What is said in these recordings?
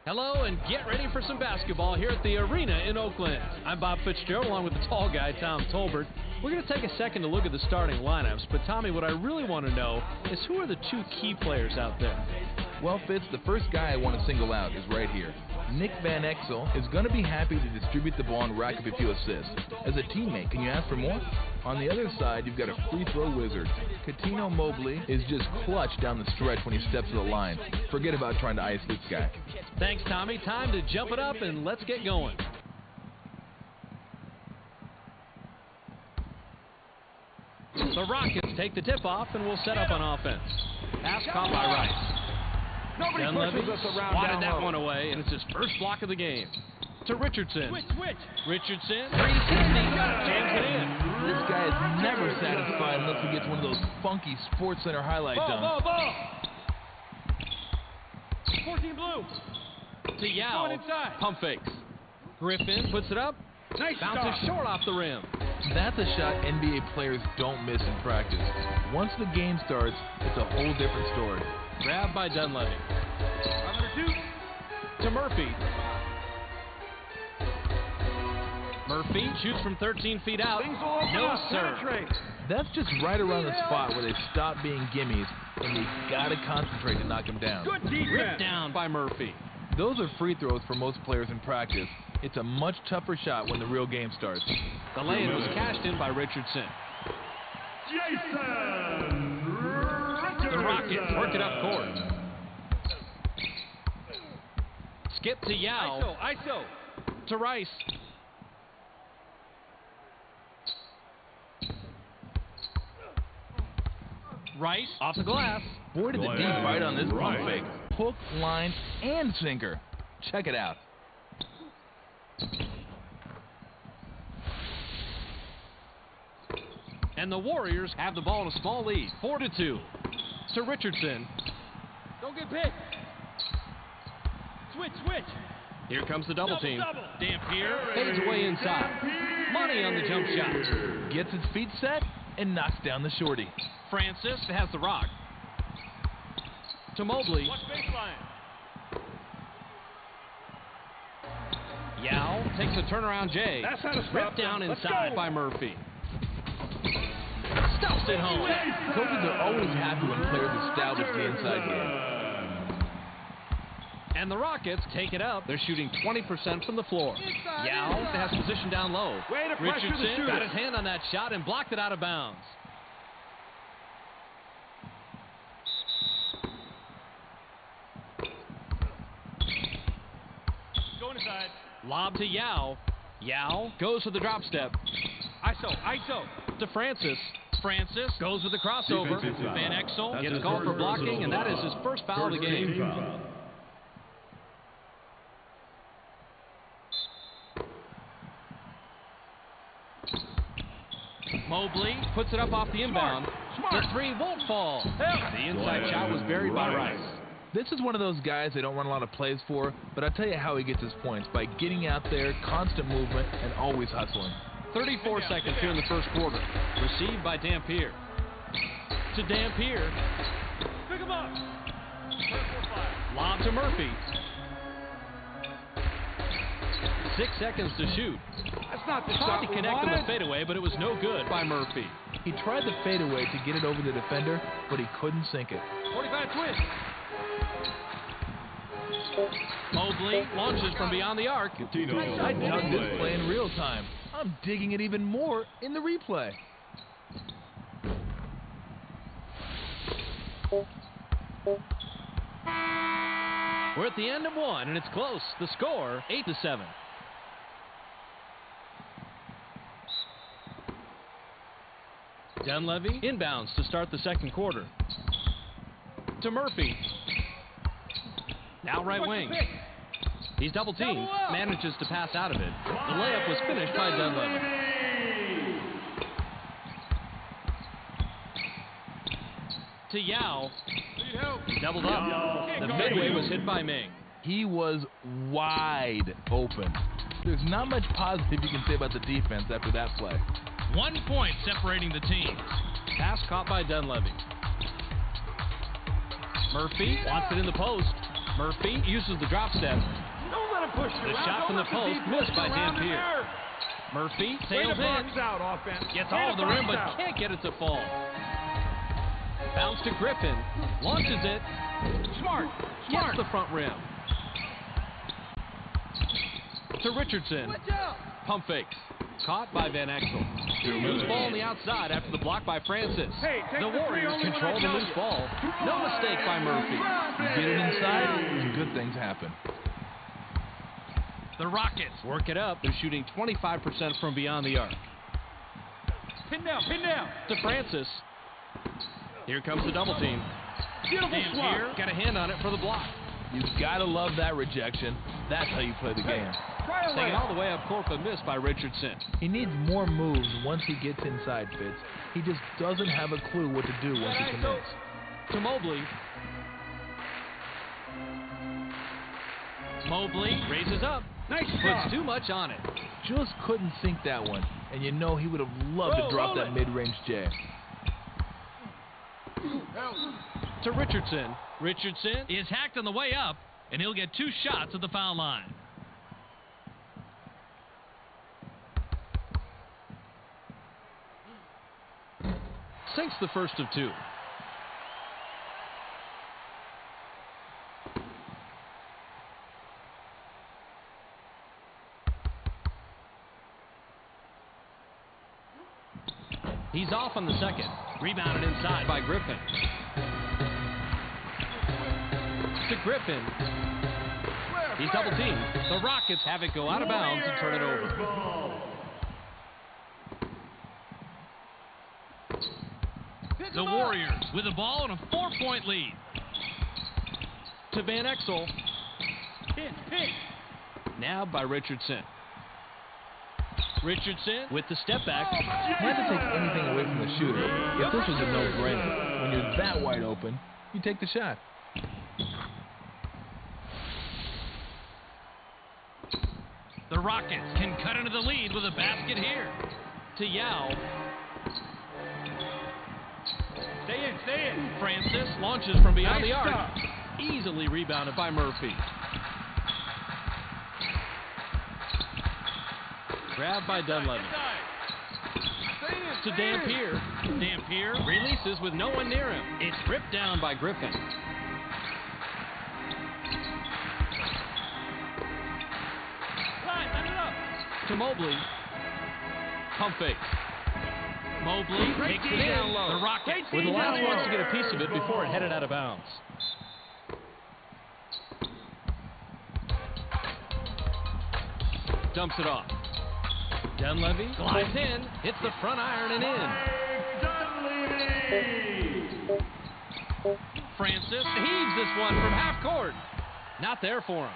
Hello, and get ready for some basketball here at the arena in Oakland. I'm Bob Fitzgerald, along with the tall guy, Tom Tolbert. We're going to take a second to look at the starting lineups, but Tommy, what I really want to know is who are the two key players out there? Well, Fitz, the first guy I want to single out is right here. Nick Van Exel is going to be happy to distribute the ball and rack up a few assists. As a teammate, can you ask for more? On the other side, you've got a free throw wizard. Katino Mobley is just clutch down the stretch when he steps to the line. Forget about trying to ice this guy. Thanks, Tommy. Time to jump it up and let's get going. The Rockets take the tip-off and will set up on offense. Pass caught by Rice. Dunleavy swatted that one away, and it's his first block of the game. To Richardson. Richardson, 360, jams it in. This guy is never satisfied unless he gets one of those funky Sports Center highlight dunks. Ball. 14 blue. To Yao, pump fakes. Griffin puts it up, bounces short off the rim. That's a shot NBA players don't miss in practice. Once the game starts, it's a whole different story. Grabbed by Dunleavy. To Murphy. Murphy shoots from 13 feet out. No, sir. That's just right around the spot where they stop being gimmies, and you gotta concentrate to knock them down. Ripped down by Murphy. Those are free throws for most players in practice. It's a much tougher shot when the real game starts. The lay-in was cashed in by Richardson. The Rockets work it up court. Skip to Yao. ISO. To Rice. Rice off the glass. Boy, did the deep right on this pump fake. Hook, line, and sinker. Check it out. And the Warriors have the ball in a small lead, 4-2. To Richardson. Don't get picked. Switch. Here comes the double team. Dampier fades away inside. Money on the jump shot. Gets his feet set and knocks down the shorty. Francis has the rock. To Mobley. Watch baseline. Yao takes a turnaround J. That's how to stop. Ripped down inside by Murphy. Stuffs it home. Coaches are always happy when players establish the inside game. And the Rockets take it up. They're shooting 20% from the floor. Yao has position down low. Richardson got his hand on that shot and blocked it out of bounds. Going inside. Lob to Yao. Yao goes with the drop step. ISO. To Francis. Francis goes with the crossover. Van Exel gets called for blocking, and that is his first foul of the game. Mobley puts it up off the inbound. The three won't fall. The inside shot was buried by Rice. This is one of those guys they don't run a lot of plays for, but I'll tell you how he gets his points, by getting out there, constant movement, and always hustling. 34 seconds here in the first quarter. Received by Dampier. To Dampier. Pick him up. Lob to Murphy. 6 seconds to shoot. That's not the Tried shot to we connect on the wanted. fadeaway, but it was no good by Murphy. He tried the fadeaway to get it over the defender, but he couldn't sink it. 45 twist. Mobley launches from beyond the arc. I dug this play in real time. I'm digging it even more in the replay. We're at the end of one, and it's close. The score, 8-7. Dunleavy inbounds to start the second quarter. To Murphy. Now right wing. He's double teamed. Manages to pass out of it. The layup was finished by Dunleavy. To Yao. He doubled up. The midway was hit by Ming. He was wide open. There's not much positive you can say about the defense after that play. 1 point separating the teams. Pass caught by Dunleavy. Murphy wants it in the post. Murphy uses the drop step. Don't let him push you The around. shot from Don't the let post D missed push by around in Dampier. there. Murphy Way to sails box in. out, offense. Gets Way all to of the rim, box but out. can't get it to fall. Bounce to Griffin. Launches it. Smart. Gets the front rim. To Richardson. Pump fakes. Caught by Van Exel. Loose ball on the outside after the block by Francis. Hey, take The the three Warriors only when control I the tell loose you. ball. No mistake by Murphy. You get it inside, and good things happen. The Rockets work it up. They're shooting 25% from beyond the arc. Pin down, pin down. To Francis. Here comes the double team. Beautiful Dampier swat. got a hand on it for the block. You gotta love that rejection. That's how you play the game. Try a Taken all layup. the way up court, but missed by Richardson. He needs more moves once he gets inside, Fitz. He just doesn't have a clue what to do once he commits. To Mobley. Mobley raises up. Nice Puts job. too much on it. Just couldn't sink that one. And you know he would have loved to drop that mid-range J. To Richardson. Richardson is hacked on the way up, and he'll get 2 shots at the foul line. Sinks the first of 2. He's off on the second. Rebounded inside by Griffin. To Griffin. He's double teamed. The Rockets have it go out of bounds and turn it over. The Warriors with the ball and a 4-point lead. To Van Exel. Pitch. Nabbed by Richardson. Richardson with the step back. Not to take anything away from the shooter. If this was a no-brainer, when you're that wide open, you take the shot. The Rockets can cut into the lead with a basket here. To Yao. Stay in. Francis launches from beyond the arc. Stop. Easily rebounded by Murphy. Grabbed by Dunleavy. To Dampier. Dampier releases with no one near him. It's ripped down by Griffin. To Mobley. Pump fake. Mobley takes it down low. The Rockets with the last wants to get a piece of it before it headed out of bounds. Dumps it off. Dunleavy glides in, hits the front iron and in. Francis heaves this one from half court. Not there for him.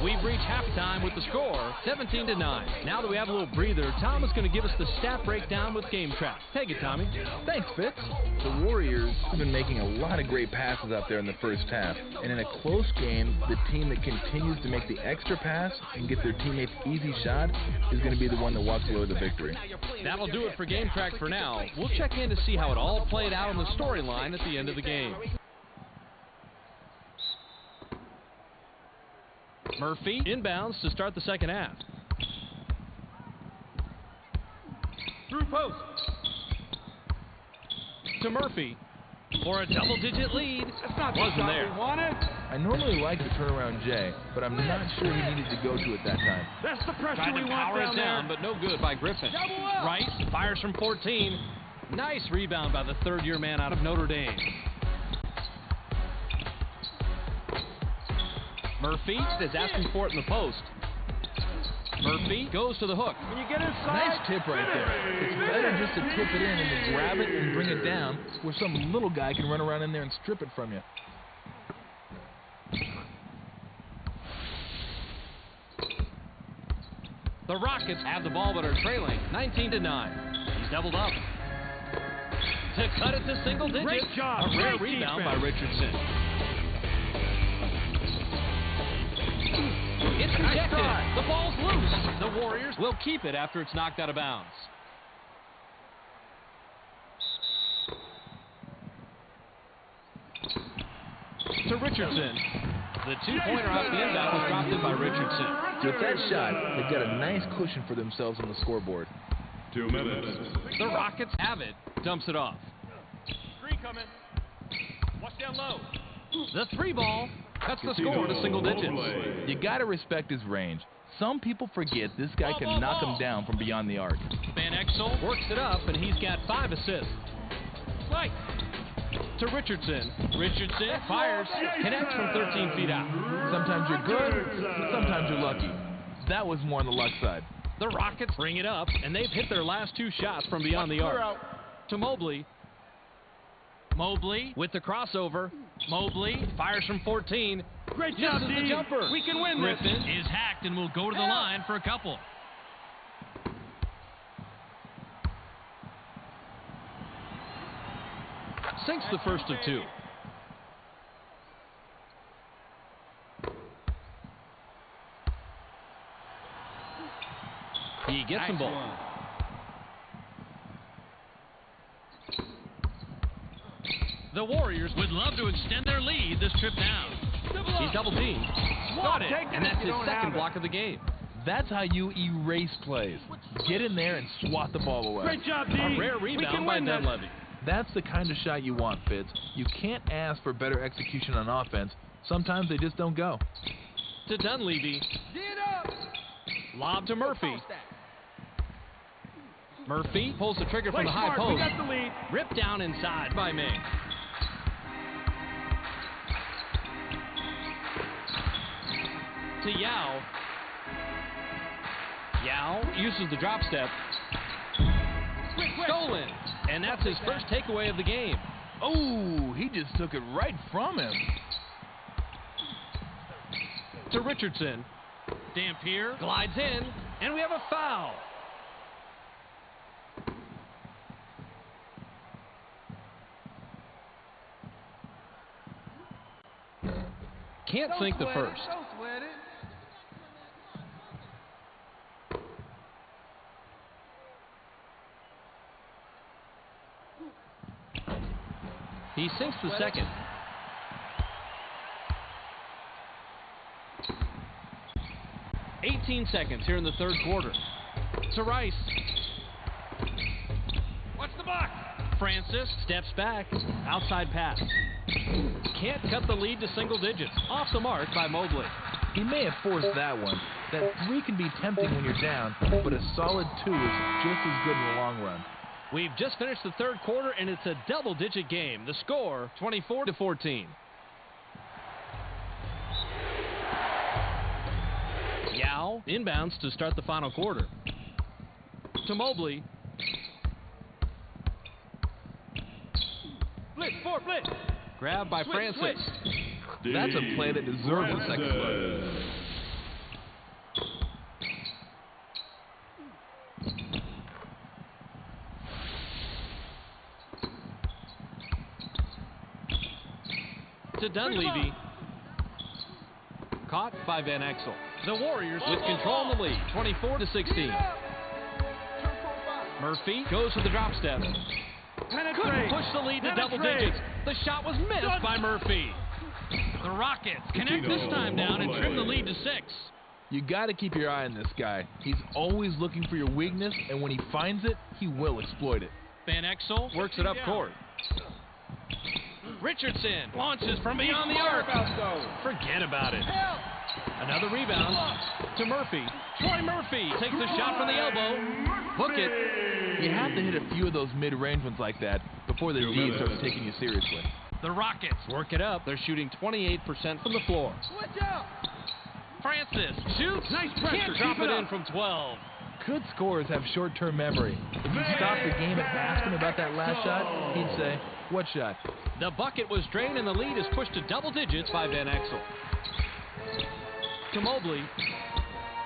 We've reached halftime with the score, 17-9. Now that we have a little breather, Tom is going to give us the stat breakdown with Game Track. Take it, Tommy. Thanks, Fitz. The Warriors have been making a lot of great passes out there in the first half. And in a close game, the team that continues to make the extra pass and get their teammates easy shot is going to be the one that walks away with the victory. That'll do it for Game Track for now. We'll check in to see how it all played out in the storyline at the end of the game. Murphy inbounds to start the second half. Through post. To Murphy for a double-digit lead. That's not the Wasn't shot there. we wanted. I normally like the turnaround J, but I'm not sure he needed to go to it that time. That's the pressure Tried we to want power down it down, there. but no good by Griffin. Double up. Rice fires from 14. Nice rebound by the third-year man out of Notre Dame. Murphy is asking for it in the post. Murphy goes to the hook. When you get inside, Nice tip right there. It's better just to tip it in and then grab it and bring it down where some little guy can run around in there and strip it from you. The Rockets have the ball but are trailing 19-9. He's doubled up. To cut it to single digits. Great job. A rare Great rebound defense. by Richardson. It's rejected. The ball's loose. The Warriors will keep it after it's knocked out of bounds. To Richardson. The two-pointer off the inbound was dropped in by Richardson. With that shot, they've got a nice cushion for themselves on the scoreboard. 2 minutes. The Rockets have it. Dumps it off. Screen coming. Watch down low. The three ball cuts the score to single digits. You got to respect his range. Some people forget this guy can knock him down from beyond the arc. Van Exel works it up, and he's got 5 assists. Right. To Richardson. Richardson fires, connects from 13 feet out. Sometimes you're good, sometimes you're lucky. That was more on the luck side. The Rockets bring it up, and they've hit their last 2 shots from beyond the arc. To Mobley. Mobley with the crossover. Mobley fires from 14. Great job, Misses the jumper. We can win this. Griffin is hacked and will go to the line for a couple. Sinks the first of 2. He gets them both. The Warriors would love to extend their lead this trip down. He's double teamed. Got it. And that's his second block of the game. That's how you erase plays. Get in there and swat the ball away. Great job, D. A rare rebound by Dunleavy. That's the kind of shot you want, Fitz. You can't ask for better execution on offense. Sometimes they just don't go. To Dunleavy. Lob to Murphy. Murphy pulls the trigger from the high post. We got the lead. Ripped down inside by May. To Yao. Yao uses the drop step. Stolen. And that's his first takeaway of the game. Oh, he just took it right from him. To Richardson. Dampier glides in, and we have a foul. Can't sink the first. He sinks the second. "18 seconds here in the third quarter. To Rice. Watch the block. Francis steps back. Outside pass. Can't cut the lead to single digits. Off the mark by Mobley. He may have forced that one. That 3 can be tempting when you're down, but a solid 2 is just as good in the long run. We've just finished the third quarter, and it's a double-digit game. The score, 24-14. Yao inbounds to start the final quarter. To Mobley. Blitz, 4, blitz. Grabbed by Francis. That's a play that deserves a second look. To Dunleavy. Caught by Van Exel. The Warriors with control in the lead, 24-16. Murphy goes for the drop step. Couldn't push the lead to double digits. The shot was missed by Murphy. The Rockets connect this time down and trim the lead to 6. You got to keep your eye on this guy. He's always looking for your weakness, and when he finds it, he will exploit it. Van Exel works it up court. Richardson launches from beyond the arc. Forget about it. Another rebound to Murphy. Troy Murphy takes a shot from the elbow. Hook it. You have to hit a few of those mid-range ones like that before the D starts taking you seriously. The Rockets work it up. They're shooting 28% from the floor. Watch out. Francis shoots. Nice pressure. Can't drop it in from 12. Good scorers have short-term memory. If you stop the game and ask him about that last shot, he'd say, "What shot?" The bucket was drained, and the lead is pushed to double digits by Van Exel. To Mobley.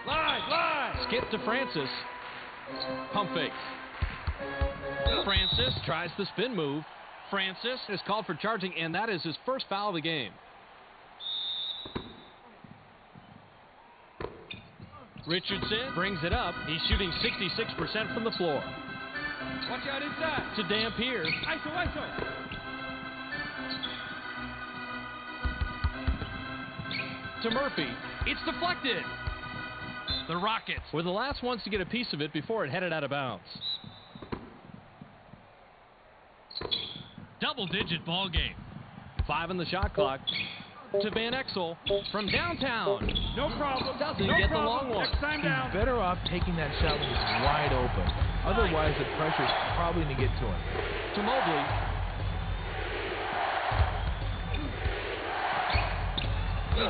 Live. Skip to Francis. Pump fakes. Francis tries the spin move. Francis is called for charging, and that is his first foul of the game. Richardson brings it up. He's shooting 66% from the floor. Watch out inside. To Dampier. ISO. To Murphy. It's deflected. The Rockets were the last ones to get a piece of it before it headed out of bounds. Double-digit ball game. 5 in the shot clock. To Van Exel from downtown. No problem. Doesn't no get problem. the long one. Next time down. He's better off taking that shot when he's wide open. Otherwise, the pressure's probably going to get to him. To Mobley.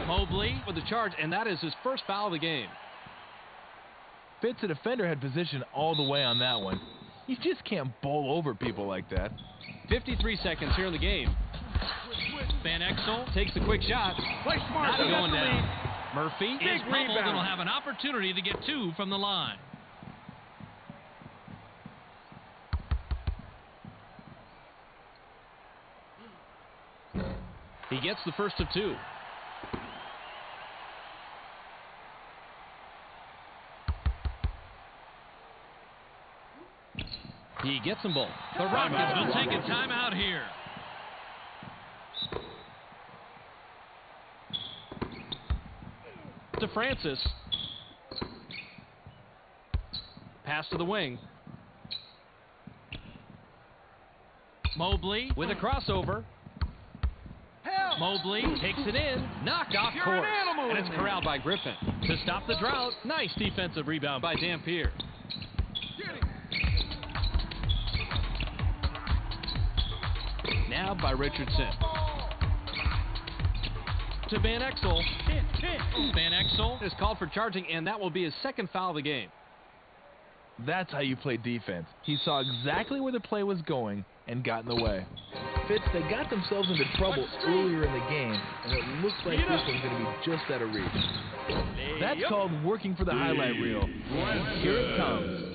Mobley with the charge, and that is his first foul of the game. Fitz, the defender, had position all the way on that one. You just can't bowl over people like that. 53 seconds here in the game. Van Exel takes a quick shot. Play smart. Not going down. Murphy Big is pummeled rebound. and will have an opportunity to get 2 from the line. He gets the first of 2. He gets them both. The Rockets will take a timeout here. To Francis. Pass to the wing. Mobley with a crossover. Help. Mobley takes it in. Knocked off You're course. an animal And in it's there. corralled by Griffin. To stop the drought. Nice defensive rebound by Dampier. Nabbed by Richardson. To Van Exel. Van Exel is called for charging, and that will be his second foul of the game. That's how you play defense. He saw exactly where the play was going and got in the way. Fitz, they got themselves into trouble earlier in the game, and it looks like this one's going to be just out of reach. That's called working for the highlight reel. And here it comes.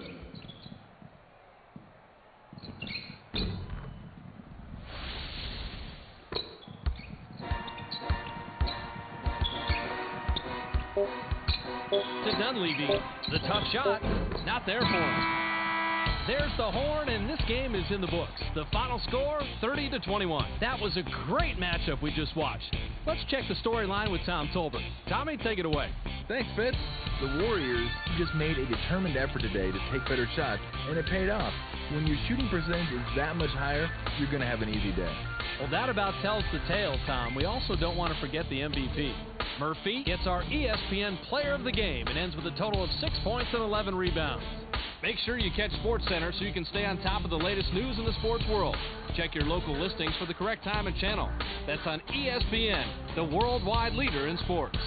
To Dunleavy. The tough shot. Not there for him. There's the horn, and this game is in the books. The final score, 30-21. That was a great matchup we just watched. Let's check the storyline with Tom Tolbert. Tommy, take it away. Thanks, Fitz. The Warriors just made a determined effort today to take better shots, and it paid off. When your shooting percentage is that much higher, you're going to have an easy day. Well, that about tells the tale, Tom. We also don't want to forget the MVP. Murphy gets our ESPN Player of the Game and ends with a total of 6 points and 11 rebounds. Make sure you catch SportsCenter so you can stay on top of the latest news in the sports world. Check your local listings for the correct time and channel. That's on ESPN, the worldwide leader in sports.